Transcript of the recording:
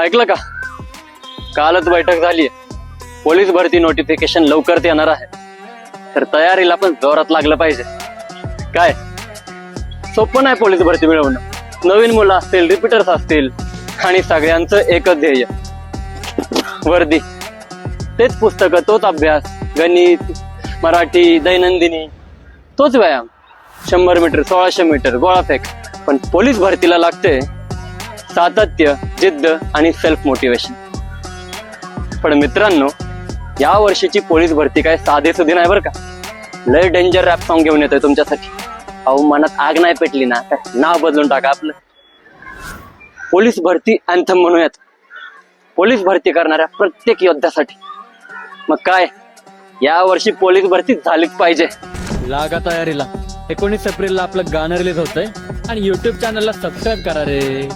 ऐकलं का? कालच बैठक झाली. पोलीस भरती नोटिफिकेशन लवकरच येणार आहे. तर तयारीला पण जोरात लागलं पाहिजे. काय सोपं नाही पोलीस भरती मिळवणं. नवीन मुलं असतील, रिपीटर्स असतील आणि सगळ्यांचं एकच ध्येय, वर्दी. तेच पुस्तकं, तोच अभ्यास, गणित, मराठी, दैनंदिनी, तोच व्यायाम. 100 मीटर, 1600 मीटर, गोळाफेक. पण पोलीस भरतीला लागते सातत्य, जिद्द आणि सेल्फ मोटिवेशन. पण मित्रांनो, या वर्षीची पोलीस भरती काय साधे सुधी नाही बरं का. लय डेंजर रॅप सॉन्ग घेऊन येतोय तुमच्यासाठी. अहो, मनात आग नाही पेटली ना, काय नाव बदलून टाका आपलं. पोलीस भरती अँथम म्हणूयात. पोलीस भरती करणाऱ्या प्रत्येक योद्ध्यासाठी. मग काय, या वर्षी पोलीस भरती झालीच पाहिजे. लागा तयारीला. 19 एप्रिलला आपलं गाणं रिलीज होतंय आणि YouTube चॅनलला सबस्क्राईब करा रे.